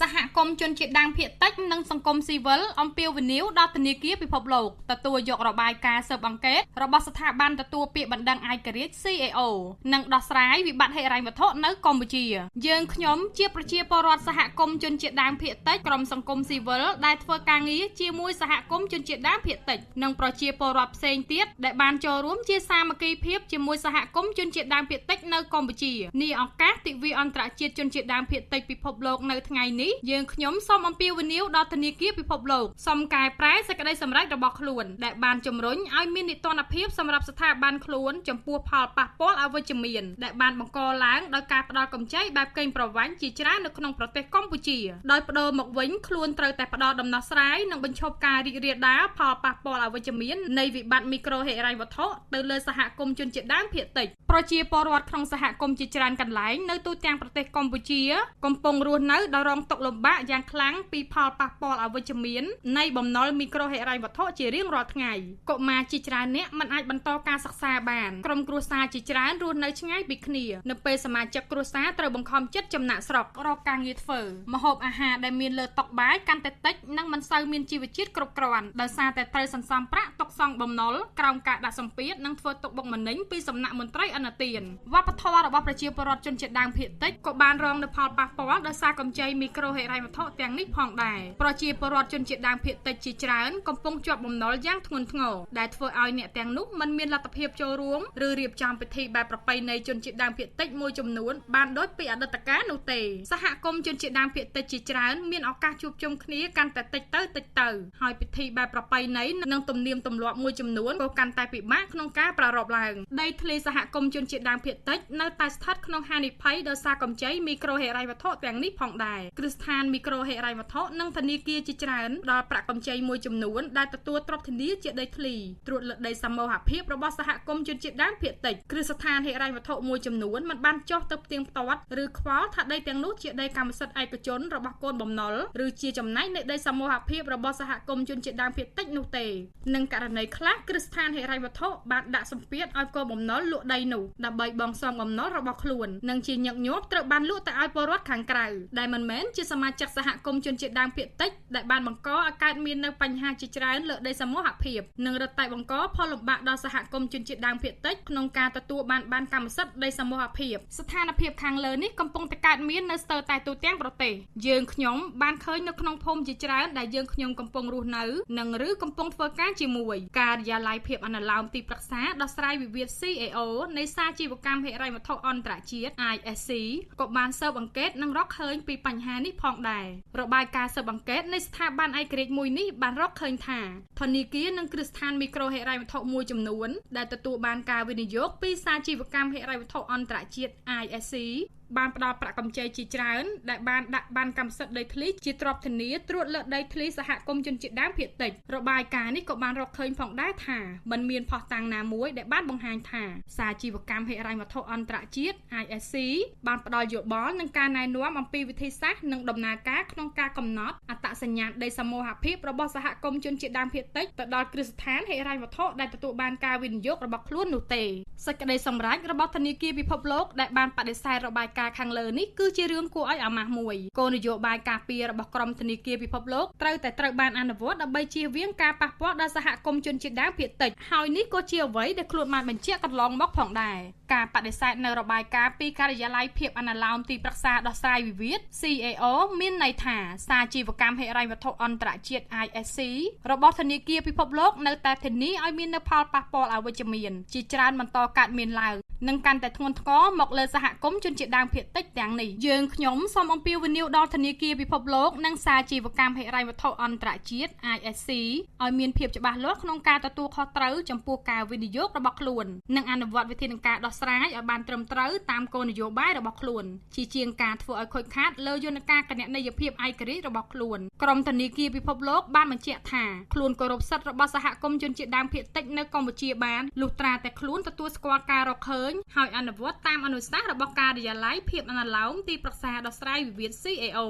សហគមន៍ជនជាតិដើមភាគតិចនិងសង្គមស៊ីវិលអំពាវនាវដល់ធនាគារពិភពលោកទទួលយករបាយការណ៍ស៊ើបអង្កេតរបស់ស្ថាប័នទទួលពាក្យបណ្ដឹងឯករាជ្យ CAO និងដោះស្រាយវិបត្តិហិរញ្ញវត្ថុនៅកម្ពុជាយើងខ្ញុំជាប្រជាពលរដ្ឋសហគមន៍ជនជាតិដើមភាគតិចក្រុមសង្គមស៊ីវិលដែលធ្វើការងារជាមួយសហគមន៍ជនជាតិដើមភាគតិចនិងប្រជាពលរដ្ឋផ្សេងទៀតដែលបានចូលរួមជាសាមគ្គីភាពជាមួយសហគមន៍ជនជាតិដើមភាគតិចនៅកម្ពុជានេះឱកាសទិវាអន្តរជាតិជនជាតិដើមភាគតិចពិភពលោកនៅថ្ងៃនេះយើងខ្ញុំសូមអំពាវនាវដល់ធនាគារពិភពលោកសូមកែប្រែសេចក្តីសម្រេចរបស់ខ្លួនដែលបានជំរុញឲ្យមាននីតិរដ្ឋភាពសម្រាប់ស្ថាប័នខ្លួនចំពោះផលប៉ះពាល់អវិជ្ជមានដែលបានបង្កឡើងដោយការផ្ដាល់កម្ចីបែបកេងប្រវ័ញ្ចជាច្រើននៅក្នុងប្រទេសកម្ពុជាដោយបដូរមកវិញខ្លួនត្រូវតែផ្ដល់ដំណោះស្រាយនិងបញ្ឈប់ការរីករាលដាលផលប៉ះពាល់អវិជ្ជមាននៃវិបត្តិមីក្រូហិរញ្ញវត្ថុទៅលើសហគមន៍ជនជាតិដើមភាគតិចប្រជាពលរដ្ឋក្នុងសហគមន៍ជាច្រើនកន្លែងនៅទូទាំងប្រទេសកម្ពុជាកំពុងរស់នៅដោយរងទុក្ខលំបាកយ៉ាងខ្លាំងពីផលប៉ះពាល់អវិជ្ជមាននៃបំណុលមីក្រូហិរញ្ញវត្ថុជារៀងរាល់ថ្ងៃកុមារជាច្រើនអ្នកមិនអាចបន្តការសិក្សាបានក្រុមគ្រួសារជាច្រើនរស់នៅឆ្ងាយពីគ្នានៅពេលសមាជិកគ្រួសារត្រូវបង្ខំចិត្តចំណាក់ស្រុករកការងារធ្វើម្ហូបអាហារដែលមានលើតុបាយកាន់តែតិចនិងមិនសូវមានជីវជាតិគ្រប់គ្រាន់ដោយសារតែត្រូវសន្សំប្រាក់ទុកសងបំណុលក្រោមការដាក់សម្ពាធនិងធ្វើទុកបុកម្នេញពីសំណាក់មន្ត្រីអនុទានវប្បធម៌របស់ប្រជាពលរដ្ឋជនជាតិដើមភាគតិចក៏បានរងនូវផលប៉ះពាល់ដោយសារកម្ចីមីក្រូហិរញ្ញវត្ថុទាំងនេះផងដែរប្រជាពលរដ្ឋជនជាតិដើមភាគតិចជាច្រើនកំពុងជាប់បំណុលយ៉ាងធ្ងន់ធ្ងរដែលធ្វើឲ្យអ្នកទាំងនោះមិនមានលទ្ធភាពចូលរួមឬរៀបចំពិធីបែបប្រពៃណីជនជាតិដើមភាគតិចមួយចំនួនបានដូចពីអតីតកាលនោះទេសហគមន៍ជនជាតិដើមភាគតិចជាច្រើនមានឱកាសជួបជុំគ្នាកាន់តែតិចទៅហើយពិធីបែបប្រពៃណីនិងទំនៀមទម្លាប់មួយចំនួនក៏កាន់តែពិបាកក្នុងការប្រារព្ធឡើងដីធ្លីសហគមន៍ជនជាតិដើមភាគតិចនៅតែស្ថិតក្នុងហានិភ័យដោយសារកម្ចីមីក្រូហិរញ្ញវត្ថុទាំងនេះផងដែរគ្រឹះស្ថានមីក្រូហិរញ្ញវត្ថុនិងធនាគារជាច្រើនដល់ប្រាក់កម្ចីមួយចំនួនដែលទទួលទ្រព្យធានាជាដីធ្លីត្រួតលើដីសមូហភាពរបស់សហគមន៍ជនជាតិដើមភាគតិចគ្រឹះស្ថានហិរញ្ញវត្ថុមួយចំនួនមិនបានចុះទៅផ្ទៀងផ្ទាត់ឬខ្វល់ថាដីទាំងនោះជាដីកម្មសិទ្ធិឯកជនរបស់កូនបំណុលឬជាចំណែកនៃដីសមូហភាពរបស់សហគមន៍ជនជាតិដើមភាគតិចនោះទេនឹងករណីខ្លះគ្រឹះស្ថានហិរញ្ញវត្ថុបានដាក់សម្ពាធឲ្យកូនបំណុលលក់ដីនោះដើម្បីបង់សងបំណុលរបស់ខ្លួននិងជាញឹកញាប់ត្រូវបានលក់ទៅឲ្យពលរដ្ឋខាងក្រៅដែលមិនមែនជាសមាជិកសហគមន៍ជនជាតិដើមភាគតិចដែលបានបង្កឲ្យកើតមាននៅបញ្ហាជាច្រើនលើដីសមូហភាពនិងរឹតតែបង្កផលលំបាកដល់សហគមន៍ជនជាតិដើមភាគតិចក្នុងការទទួលបានកម្មសិទ្ធិដីសមូហភាពស្ថានភាពខាងលើនេះកំពុងតែកើតមាននៅស្ទើរតែទូទាំងប្រទេសយើងខ្ញុំបានឃើញនៅក្នុងភូមិជាច្រើនដែលយើងខ្ញុំកំពុងរស់នៅនិងឬកំពុងធ្វើការជាមួយការិយាល័យភាពអនុលោមទីប្រឹក្សាដោះស្រាយវិវាទ CAO នៃសាជីវកម្មហិរញ្ញវត្ថុអន្តរជាតិ ISC ក៏បានស៊ើបអង្កេតនិងរកឃើញពីបញ្ហានេះផងដែររបាយការណ៍ស៊ើបអង្កេតនៃស្ថាប័នឯករាជ្យមួយនេះបានរកឃើញថាធនាគារនិងគ្រឹះស្ថានមីក្រូហិរញ្ញវត្ថុមួយចំនួនដែលទទួលបានការវិនិយោគពីសាជីវកម្មហិរញ្ញវត្ថុអន្តរជាតិ ISCបានផ្ដល់ប្រាក់កម្ចីជាច្រើនដែលបានដាក់បានកម្មសិទ្ធិដីធ្លីជាទ្រព្យធានាត្រួតលើដីធ្លីសហគមន៍ជនជាតិដើមភាគតិចរបាយការណ៍នេះក៏បានរកឃើញផងដែរថាមិនមានភស្តុតាងណាមួយដែលបានបង្ហាញថាសាជីវកម្មហិរញ្ញវត្ថុអន្តរជាតិ ISC បានផ្ដល់យោបល់និងការណែនាំអំពីវិធីសាស្ត្រនិងដំណើរការក្នុងការកំណត់អត្តសញ្ញាណដីសមូហភាពរបស់សហគមន៍ជនជាតិដើមភាគតិចទៅដល់គ្រឹះស្ថានហិរញ្ញវត្ថុដែលទទួលបានការវិនិយោគរបស់ខ្លួននោះទេសេចក្តីសម្រេចរបស់ធនាគារពិភពលោកដែលបានបដិសេធរបាយការណ៍ខាងលើនេះគឺជារឿងគួរឲ្យអាម៉ាស់មួយគោលនយោបាយការពាររបស់ក្រុមធនាគារពិភពលោកត្រូវបានអនុវត្តដើម្បីជៀសវាងការប៉ះពាល់ដល់សហគមន៍ជនជាតិដើមភាគតិចហើយនេះក៏ជាអ្វីដែលខ្លួនបានបញ្ជាក់កន្លងមកផងដែរការបដិសេធនៅរបាយការណ៍ពីការិយាល័យភាពអនុលោមទីប្រឹក្សាដោះស្រាយវិវាទ CAO មានន័យថាសាជីវកម្មហិរញ្ញវត្ថុអន្តរជាតិ ISC របស់ធនាគារពិភពលោកនៅតែធានាឲ្យមាននូវផលប៉ះពាល់អវិជ្ជមានជាច្រើនបន្តកើតមានឡើងនិងកាន់តែធ្ងន់ធ្ងរមកលើសហគមន៍ជនជាតិដើមភាគតិចទាំងនេះយើងខ្ញុំសូមអំពាវនាវដល់ធនាគារពិភពលោកនិងសាជីវកម្មហិរញ្ញវត្ថុអន្តរជាតិ ISC ឲ្យមានភាពច្បាស់លាស់ក្នុងការទទួលខុសត្រូវចំពោះការវិនិយោគរបស់ខ្លួននិងអនុវត្តវិធានការដោះស្រាយឲ្យបានត្រឹមត្រូវតាមគោលនយោបាយរបស់ខ្លួនជាជាងការធ្វើឲ្យខូចខាតលើយន្តការគណនេយ្យភាពឯករាជ្យរបស់ខ្លួនក្រុមធនាគារពិភពលោកបានបញ្ជាក់ថាខ្លួនគោរពសិទ្ធិរបស់សហគមន៍ជនជាតិដើមភាគតិចនៅកម្ពុជាបានលុះត្រាតែខ្លួនទទួលស្គាល់ការរកឃើញហើយអនុវត្តតាមអនុសាសន៍របស់ការិយាល័យភាពអនុលោមទីប្រឹក្សាដោះស្រាយវិវាទ CAO